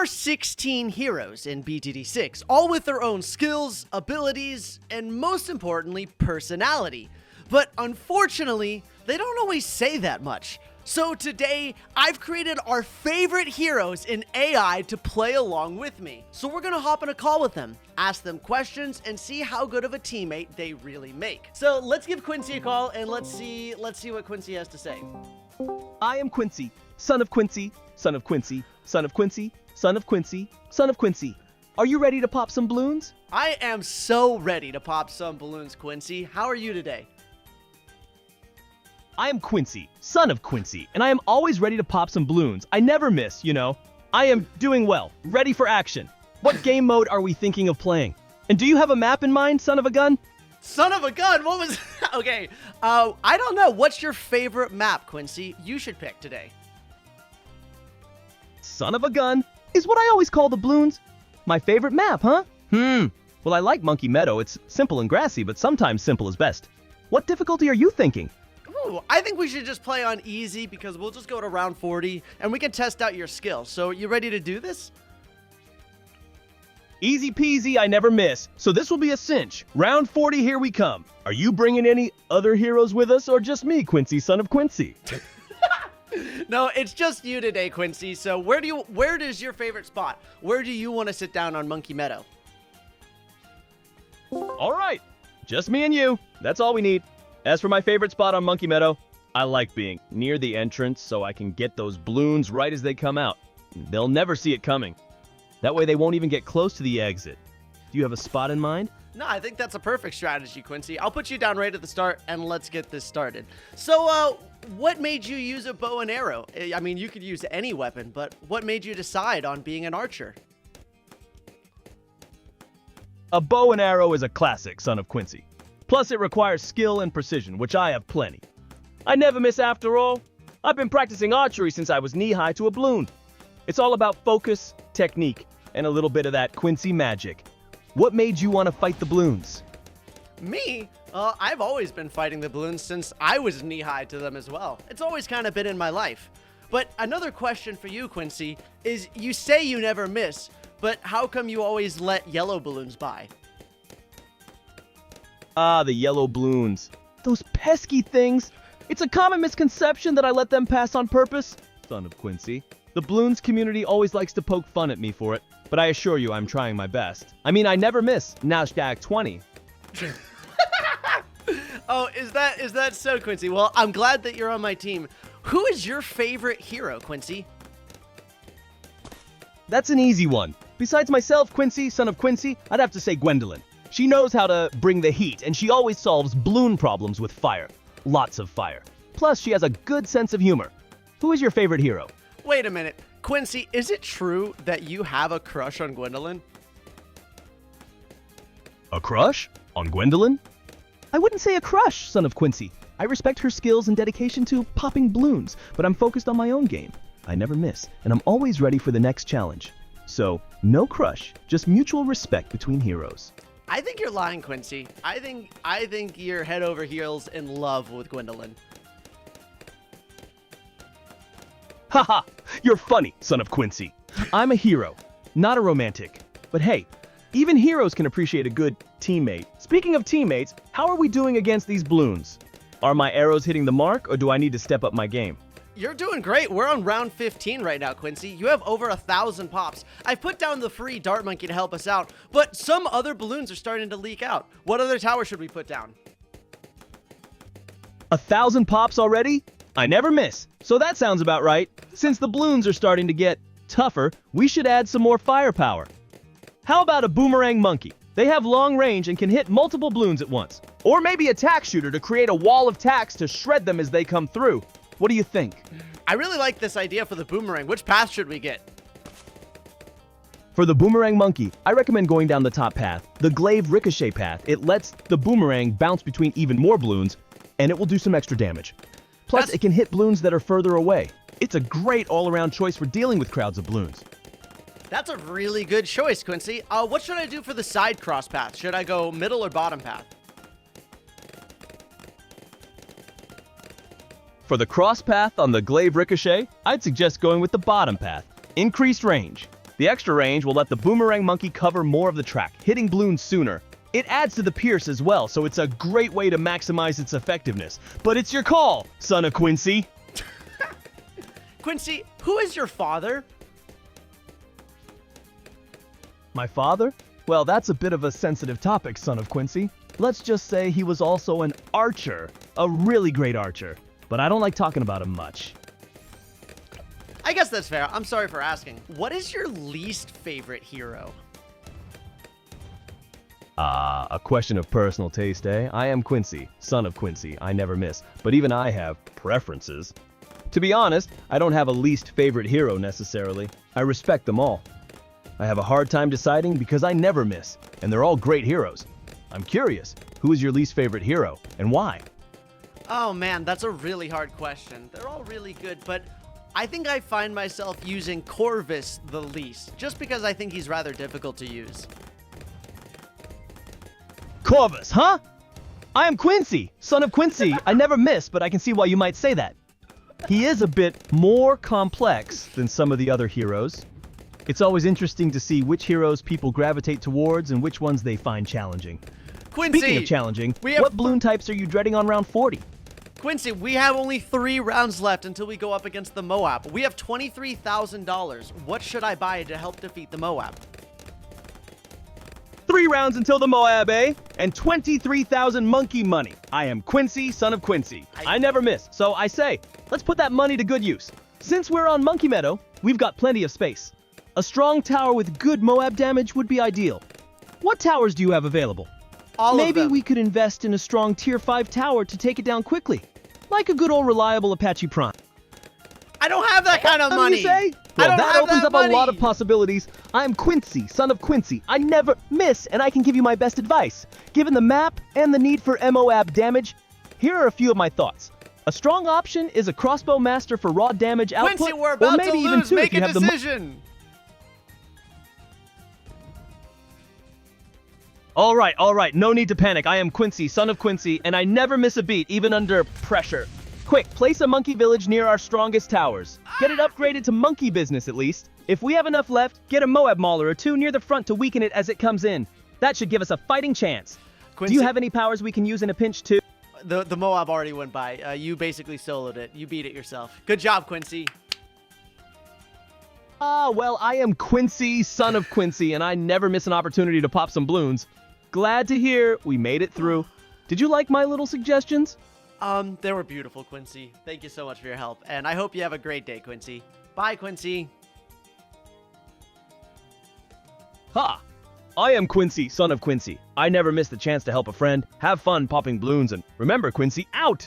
are 16 heroes in BTD 6, all with their own skills, abilities, and most importantly, personality. But unfortunately, they don't always say that much. So today, I've created our favorite heroes in AI to play along with me. So we're gonna hop on a call with them, ask them questions, and see how good of a teammate they really make. So let's give Quincy a call and let's see what Quincy has to say. I am Quincy, son of Quincy, son of Quincy, son of Quincy, son of Quincy, son of Quincy. Are you ready to pop some balloons? I am so ready to pop some balloons, Quincy. How are you today? I am Quincy, son of Quincy, and I am always ready to pop some balloons. I never miss, you know. I am doing well, ready for action. What game mode are we thinking of playing? And do you have a map in mind, son of a gun? Son of a gun, what was... Okay, I don't know. What's your favorite map, Quincy? You should pick today. Son of a gun is what I always call the Bloons. My favorite map, huh? Well, I like Monkey Meadow. It's simple and grassy, but sometimes simple is best. What difficulty are you thinking? Ooh, I think we should just play on easy because we'll just go to round 40 and we can test out your skill. So you ready to do this? Easy peasy, I never miss. So this will be a cinch. Round 40, here we come. Are you bringing any other heroes with us or just me, Quincy, son of Quincy? No, it's just you today, Quincy. So where does your favorite spot? Where do you want to sit down on Monkey Meadow? All right, just me and you. That's all we need. As for my favorite spot on Monkey Meadow, I like being near the entrance so I can get those balloons right as they come out. They'll never see it coming. That way they won't even get close to the exit. Do you have a spot in mind? No, I think that's a perfect strategy, Quincy. I'll put you down right at the start and let's get this started. So, what made you use a bow and arrow? I mean, you could use any weapon, but what made you decide on being an archer? A bow and arrow is a classic, son of Quincy. Plus, it requires skill and precision, which I have plenty. I never miss after all. I've been practicing archery since I was knee-high to a balloon. It's all about focus, technique, and a little bit of that Quincy magic. What made you want to fight the balloons? Me? I've always been fighting the balloons since I was knee-high to them as well. It's always kind of been in my life. But another question for you, Quincy, is you say you never miss, but how come you always let yellow balloons by? Ah, the yellow balloons. Those pesky things. It's a common misconception that I let them pass on purpose, son of Quincy. The balloons community always likes to poke fun at me for it, but I assure you I'm trying my best. I mean, I never miss. Nasdaq 20. Oh, is that so, Quincy? Well, I'm glad that you're on my team. Who is your favorite hero, Quincy? That's an easy one. Besides myself, Quincy, son of Quincy, I'd have to say Gwendolyn. She knows how to bring the heat, and she always solves balloon problems with fire. Lots of fire. Plus, she has a good sense of humor. Who is your favorite hero? Wait a minute. Quincy, is it true that you have a crush on Gwendolyn? A crush? On Gwendolyn? I wouldn't say a crush, son of Quincy. I respect her skills and dedication to popping balloons, but I'm focused on my own game. I never miss, and I'm always ready for the next challenge. So, no crush, just mutual respect between heroes. I think you're lying, Quincy. I think you're head over heels in love with Gwendolyn. Haha, you're funny, son of Quincy. I'm a hero, not a romantic. But hey, even heroes can appreciate a good teammate. Speaking of teammates, how are we doing against these balloons? Are my arrows hitting the mark, or do I need to step up my game? You're doing great. We're on round 15 right now, Quincy. You have over 1,000 pops. I've put down the free dart monkey to help us out, but some other balloons are starting to leak out. What other tower should we put down? 1,000 pops already? I never miss. So that sounds about right. Since the balloons are starting to get tougher, we should add some more firepower. How about a boomerang monkey? They have long range and can hit multiple balloons at once. Or maybe a tack shooter to create a wall of tacks to shred them as they come through. What do you think? I really like this idea for the boomerang. Which path should we get? For the boomerang monkey, I recommend going down the top path, the glaive ricochet path. It lets the boomerang bounce between even more balloons, and it will do some extra damage. Plus, it can hit balloons that are further away. It's a great all-around choice for dealing with crowds of balloons. That's a really good choice, Quincy. What should I do for the side cross path? Should I go middle or bottom path? For the cross path on the glaive ricochet, I'd suggest going with the bottom path. Increased range. The extra range will let the boomerang monkey cover more of the track, hitting Bloons sooner. It adds to the pierce as well, so it's a great way to maximize its effectiveness. But it's your call, son of Quincy. Quincy, who is your father? My father? Well, that's a bit of a sensitive topic, son of Quincy. Let's just say he was also an archer, a really great archer. But I don't like talking about him much. I guess that's fair. I'm sorry for asking. What is your least favorite hero? A question of personal taste, eh? I am Quincy, son of Quincy. I never miss. But even I have preferences. To be honest, I don't have a least favorite hero necessarily. I respect them all. I have a hard time deciding because I never miss, and they're all great heroes. I'm curious, who is your least favorite hero, and why? Oh man, that's a really hard question. They're all really good, but I think I find myself using Corvus the least, just because I think he's rather difficult to use. Corvus, huh? I am Quincy, son of Quincy. I never miss, but I can see why you might say that. He is a bit more complex than some of the other heroes. It's always interesting to see which heroes people gravitate towards and which ones they find challenging. Quincy! Speaking of challenging, what Bloon types are you dreading on round 40? Quincy, we have only 3 rounds left until we go up against the Moab. We have $23,000. What should I buy to help defeat the Moab? 3 rounds until the Moab, eh? And 23,000 monkey money. I am Quincy, son of Quincy. I never miss, so I say, let's put that money to good use. Since we're on Monkey Meadow, we've got plenty of space. A strong tower with good Moab damage would be ideal. What towers do you have available? All of them. Maybe we could invest in a strong tier 5 tower to take it down quickly. Like a good old reliable Apache Prime. I don't have that kind of money. You say? Well, that opens up a lot of possibilities. I'm Quincy, son of Quincy. I never miss, and I can give you my best advice. Given the map and the need for MOAB damage, here are a few of my thoughts. A strong option is a crossbow master for raw damage output, Quincy, we're about or maybe to even lose. 2 Make if you a have the decision. All right, no need to panic. I am Quincy, son of Quincy, and I never miss a beat, even under pressure. Quick, place a monkey village near our strongest towers. Get it upgraded to monkey business at least. If we have enough left, get a Moab mauler or 2 near the front to weaken it as it comes in. That should give us a fighting chance. Quincy, do you have any powers we can use in a pinch too? The Moab already went by. You basically soloed it. You beat it yourself. Good job, Quincy. Well, I am Quincy, son of Quincy, and I never miss an opportunity to pop some Bloons. Glad to hear we made it through. Did you like my little suggestions? They were beautiful, Quincy. Thank you so much for your help, and I hope you have a great day, Quincy. Bye, Quincy. Ha! I am Quincy, son of Quincy. I never miss the chance to help a friend. Have fun popping Bloons, and remember, Quincy, out!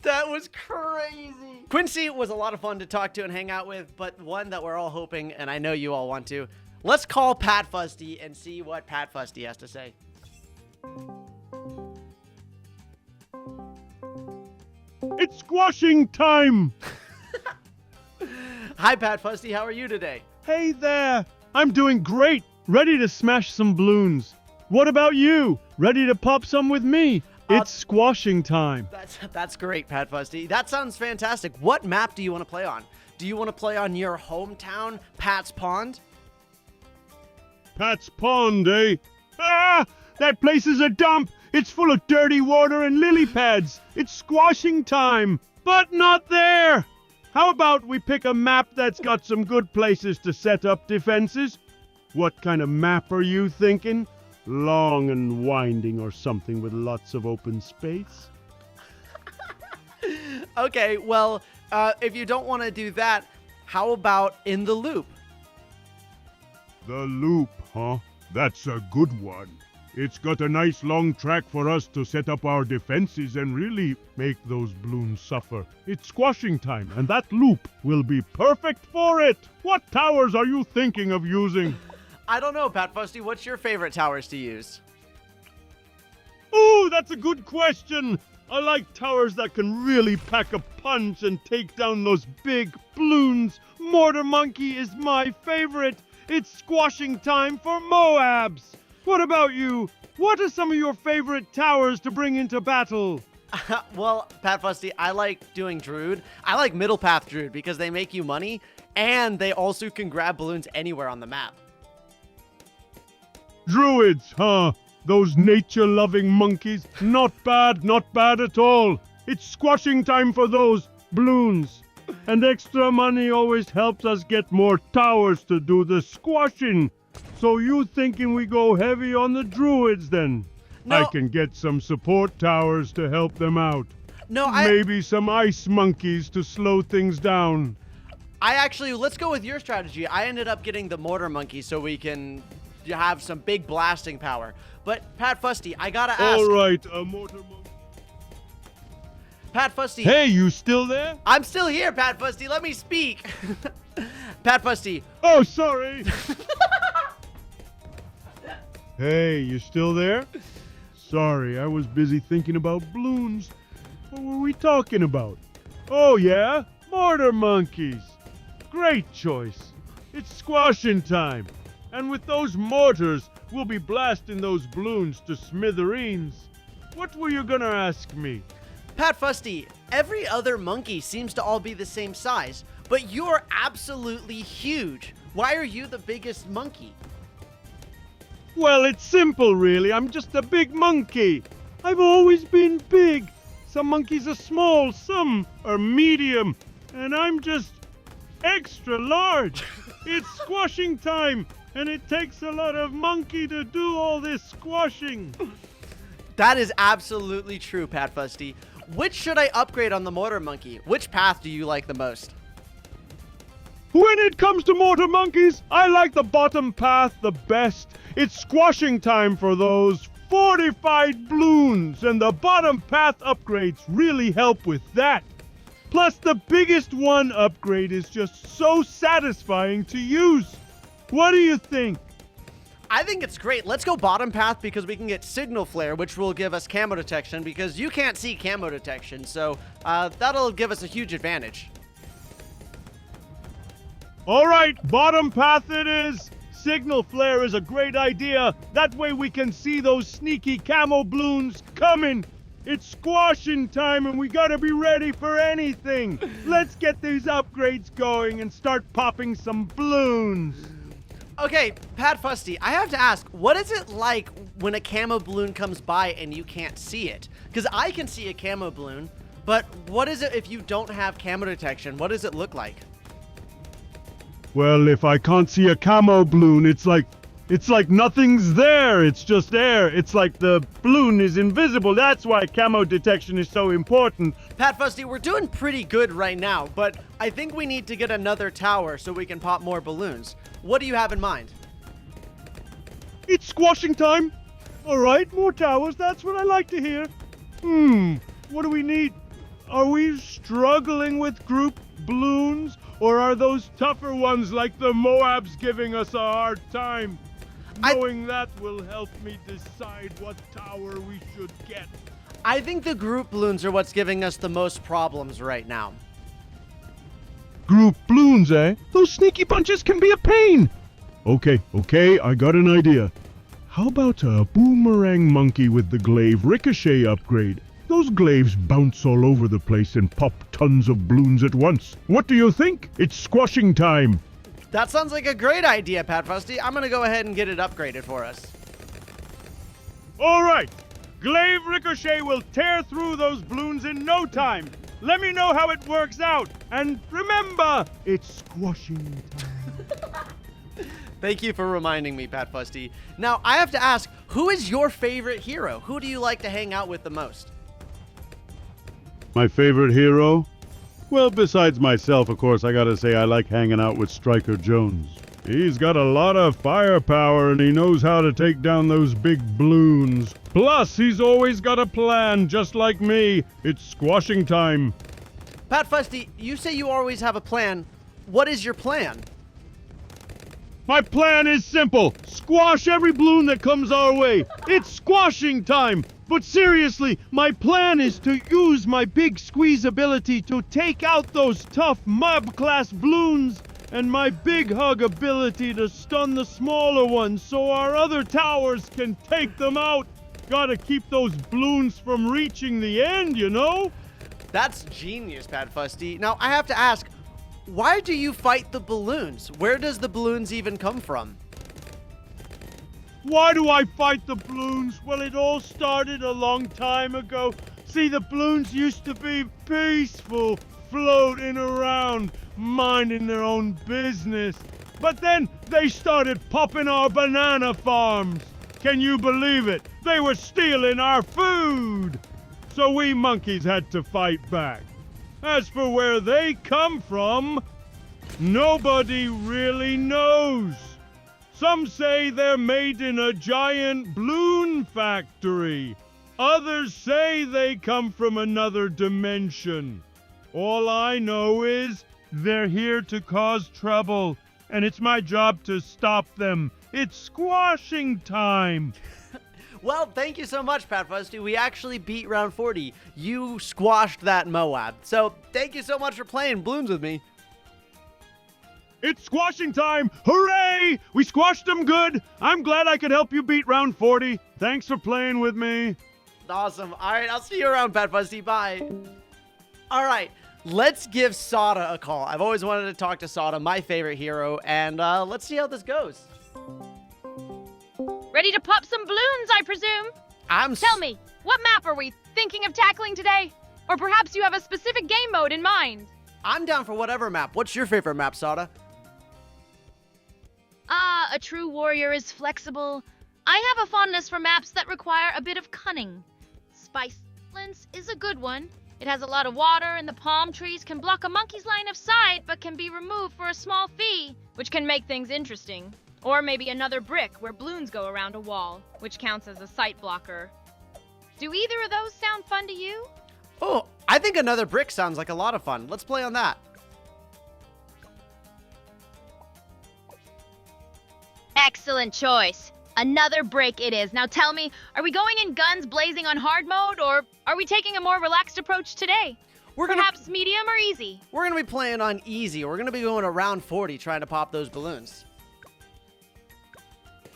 That was crazy. Quincy was a lot of fun to talk to and hang out with, but one that we're all hoping, and I know you all want to. Let's call Pat Fusty and see what Pat Fusty has to say. It's squashing time! Hi, Pat Fusty. How are you today? Hey there! I'm doing great! Ready to smash some Bloons. What about you? Ready to pop some with me? It's squashing time. That's great, Pat Fusty. That sounds fantastic. What map do you want to play on? Do you want to play on your hometown, Pat's Pond? Pat's Pond, eh? Ah! That place is a dump! It's full of dirty water and lily pads! It's squashing time! But not there! How about we pick a map that's got some good places to set up defenses? What kind of map are you thinking? Long and winding or something with lots of open space? Okay, well, if you don't want to do that, how about In the Loop? The Loop, huh? That's a good one. It's got a nice long track for us to set up our defenses and really make those Bloons suffer. It's squashing time, and that loop will be perfect for it. What towers are you thinking of using? I don't know, Pat Fusty. What's your favorite towers to use? Ooh, that's a good question. I like towers that can really pack a punch and take down those big Bloons. Mortar Monkey is my favorite. It's squashing time for Moabs. What about you? What are some of your favorite towers to bring into battle? Well, Pat Fusty, I like doing Druid. I like Middle Path Druid because they make you money, and they also can grab balloons anywhere on the map. Druids, huh? Those nature-loving monkeys. Not bad at all. It's squashing time for those balloons. And extra money always helps us get more towers to do the squashing. So you thinking we go heavy on the druids then? No. I can get some support towers to help them out. No, Maybe some ice monkeys to slow things down. Let's go with your strategy. I ended up getting the mortar monkey so we can have some big blasting power. But Pat Fusty, I gotta ask. All right, a mortar monkey. Pat Fusty. Hey, you still there? I'm still here, Pat Fusty. Let me speak. Pat Fusty. Oh, sorry. Hey, you still there? Sorry, I was busy thinking about balloons. What were we talking about? Oh, yeah? Mortar monkeys. Great choice. It's squashing time. And with those mortars, we'll be blasting those balloons to smithereens. What were you gonna ask me? Pat Fusty, every other monkey seems to all be the same size, but you're absolutely huge. Why are you the biggest monkey? Well, it's simple, really. I'm just a big monkey. I've always been big. Some monkeys are small, some are medium, and I'm just extra large. It's squashing time, and it takes a lot of monkey to do all this squashing. That is absolutely true, Pat Fusty. Which should I upgrade on the mortar monkey? Which path do you like the most? When it comes to mortar monkeys, I like the bottom path the best. It's squashing time for those fortified balloons, and the bottom path upgrades really help with that. Plus, the biggest one upgrade is just so satisfying to use. What do you think? I think it's great. Let's go bottom path because we can get signal flare, which will give us camo detection because you can't see camo detection. So that'll give us a huge advantage. All right, bottom path it is. Signal flare is a great idea. That way we can see those sneaky camo balloons coming. It's squashing time and we gotta be ready for anything. Let's get these upgrades going and start popping some balloons. Okay, Pat Fusty, I have to ask, what is it like when a camo balloon comes by and you can't see it? Because I can see a camo balloon, but what is it if you don't have camo detection? What does it look like? Well, if I can't see a camo balloon, it's like nothing's there. It's just air. It's like the balloon is invisible. That's why camo detection is so important. Pat Fusty, we're doing pretty good right now, but I think we need to get another tower so we can pop more balloons. What do you have in mind? It's squashing time. All right, more towers. That's what I like to hear. What do we need? Are we struggling with group balloons? Or are those tougher ones like the Moabs giving us a hard time? Knowing that will help me decide what tower we should get. I think the group balloons are what's giving us the most problems right now. Group balloons, eh? Those sneaky bunches can be a pain. Okay, I got an idea. How about a boomerang monkey with the glaive ricochet upgrade? Those glaives bounce all over the place and pop tons of balloons at once. What do you think? It's squashing time. That sounds like a great idea, Pat Fusty. I'm gonna go ahead and get it upgraded for us. All right. Glaive ricochet will tear through those balloons in no time. Let me know how it works out. And remember, it's squashing time. Thank you for reminding me, Pat Fusty. Now, I have to ask, who is your favorite hero? Who do you like to hang out with the most? My favorite hero? Well, besides myself, of course, I gotta say I like hanging out with Stryker Jones. He's got a lot of firepower and he knows how to take down those big balloons. Plus, he's always got a plan, just like me. It's squashing time. Pat Fusty, you say you always have a plan. What is your plan? My plan is simple. Squash every balloon that comes our way. It's squashing time. But seriously, my plan is to use my big squeeze ability to take out those tough mob-class balloons, and my big hug ability to stun the smaller ones so our other towers can take them out. Gotta keep those balloons from reaching the end, you know? That's genius, Pat Fusty. Now, I have to ask, why do you fight the balloons? Where does the balloons even come from? Why do I fight the balloons? Well, it all started a long time ago. See, the balloons used to be peaceful, floating around, minding their own business. But then they started popping our banana farms. Can you believe it? They were stealing our food. So we monkeys had to fight back. As for where they come from, nobody really knows. Some say they're made in a giant balloon factory. Others say they come from another dimension. All I know is they're here to cause trouble, and it's my job to stop them. It's squashing time. Well, thank you so much, Pat Fusty. We actually beat round 40. You squashed that Moab. So thank you so much for playing Bloons with me. It's squashing time! Hooray! We squashed them good! I'm glad I could help you beat round 40. Thanks for playing with me. Awesome. All right, I'll see you around, Pat Fusty. Bye. All right, let's give Sada a call. I've always wanted to talk to Sada, my favorite hero, and let's see how this goes. Ready to pop some balloons, I presume? Tell me, what map are we thinking of tackling today? Or perhaps you have a specific game mode in mind? I'm down for whatever map. What's your favorite map, Sada? A true warrior is flexible. I have a fondness for maps that require a bit of cunning. Spice Islands is a good one. It has a lot of water, and the palm trees can block a monkey's line of sight, but can be removed for a small fee, which can make things interesting. Or maybe another brick where balloons go around a wall, which counts as a sight blocker. Do either of those sound fun to you? Oh, I think another brick sounds like a lot of fun. Let's play on that. Excellent choice. Another brick it is. Now tell me, are we going in guns blazing on hard mode, or are we taking a more relaxed approach today? Perhaps medium or easy? We're going to be playing on easy. We're going to be going around 40 trying to pop those balloons.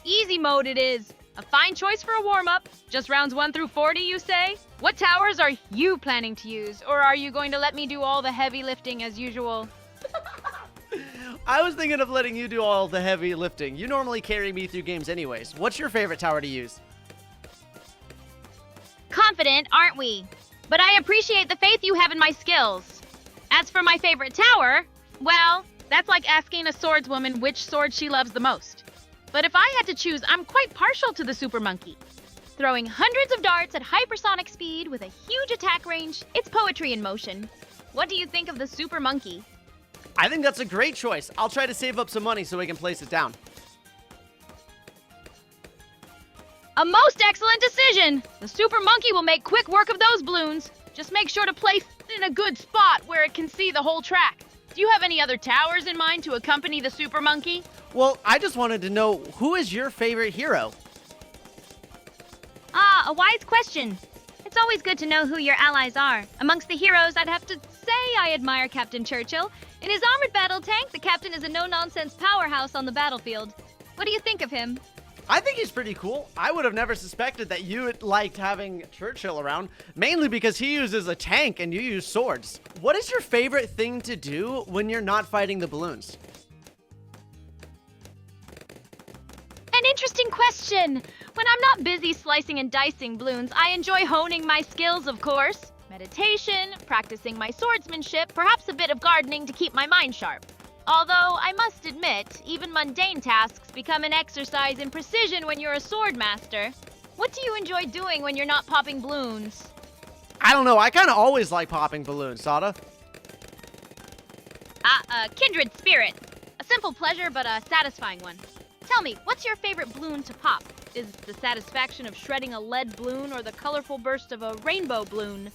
Easy mode it is. A fine choice for a warm-up. Just rounds 1 through 40, you say? What towers are you planning to use? Or are you going to let me do all the heavy lifting as usual? I was thinking of letting you do all the heavy lifting. You normally carry me through games anyways. What's your favorite tower to use? Confident, aren't we? But I appreciate the faith you have in my skills. As for my favorite tower, well, that's like asking a swordswoman which sword she loves the most. But if I had to choose, I'm quite partial to the Super Monkey. Throwing hundreds of darts at hypersonic speed with a huge attack range, it's poetry in motion. What do you think of the Super Monkey? I think that's a great choice. I'll try to save up some money so we can place it down. A most excellent decision! The Super Monkey will make quick work of those balloons. Just make sure to place it in a good spot where it can see the whole track. Do you have any other towers in mind to accompany the Super Monkey? Well, I just wanted to know, who is your favorite hero? A wise question. It's always good to know who your allies are. Amongst the heroes, I'd have to say I admire Captain Churchill. In his armored battle tank, the captain is a no-nonsense powerhouse on the battlefield. What do you think of him? I think he's pretty cool. I would have never suspected that you liked having Churchill around, mainly because he uses a tank and you use swords. What is your favorite thing to do when you're not fighting the balloons? An interesting question. When I'm not busy slicing and dicing balloons, I enjoy honing my skills, of course. Meditation, practicing my swordsmanship, perhaps a bit of gardening to keep my mind sharp. Although, I must admit, even mundane tasks become an exercise in precision when you're a sword master. What do you enjoy doing when you're not popping balloons? I don't know. I kind of always like popping balloons, Sada. Kindred spirit. A simple pleasure, but a satisfying one. Tell me, what's your favorite balloon to pop? Is it the satisfaction of shredding a lead balloon or the colorful burst of a rainbow balloon?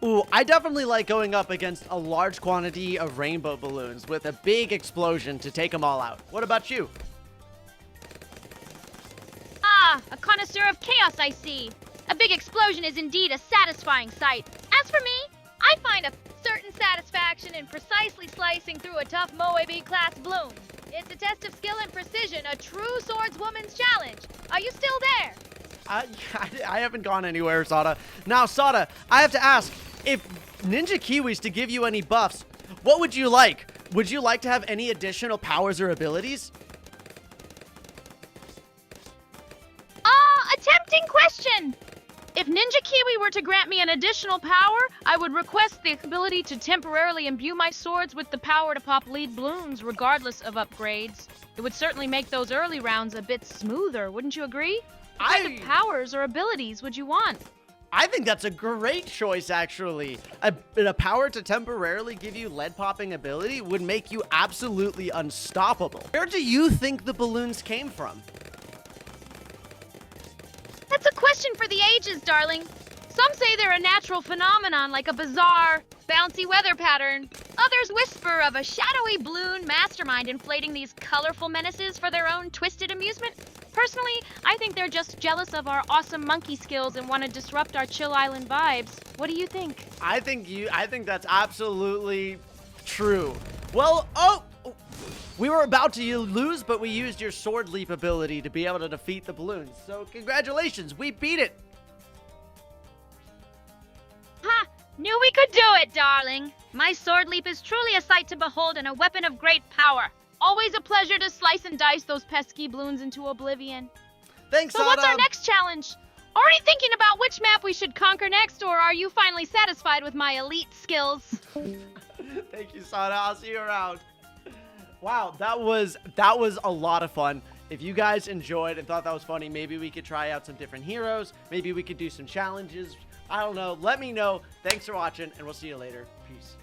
Ooh, I definitely like going up against a large quantity of rainbow balloons with a big explosion to take them all out. What about you? A connoisseur of chaos, I see. A big explosion is indeed a satisfying sight. As for me, I find a certain satisfaction in precisely slicing through a tough Moab-class balloon. It's a test of skill and precision, a true swordswoman's challenge. Are you still there? I haven't gone anywhere, Sada. Now, Sada, I have to ask, if Ninja Kiwis to give you any buffs, what would you like? Would you like to have any additional powers or abilities? A tempting question. If Ninja Kiwi were to grant me an additional power, I would request the ability to temporarily imbue my swords with the power to pop lead balloons, regardless of upgrades. It would certainly make those early rounds a bit smoother, wouldn't you agree? What kind of powers or abilities would you want? I think that's a great choice, actually. A power to temporarily give you lead popping ability would make you absolutely unstoppable. Where do you think the balloons came from? That's a question for the ages, darling. Some say they're a natural phenomenon like a bizarre, bouncy weather pattern. Others whisper of a shadowy balloon mastermind inflating these colorful menaces for their own twisted amusement. Personally, I think they're just jealous of our awesome monkey skills and want to disrupt our chill island vibes. What do you think? I think that's absolutely true. Well, we were about to lose, but we used your sword leap ability to be able to defeat the balloons. So congratulations, we beat it. Ha! Knew we could do it, darling. My sword leap is truly a sight to behold and a weapon of great power. Always a pleasure to slice and dice those pesky balloons into oblivion. Thanks, So Sada. what's our next challenge? Already thinking about which map we should conquer next, or are you finally satisfied with my elite skills? Thank you, Sada. I'll see you around. Wow, that was a lot of fun. If you guys enjoyed and thought that was funny, maybe we could try out some different heroes. Maybe we could do some challenges. I don't know. Let me know. Thanks for watching, and we'll see you later. Peace.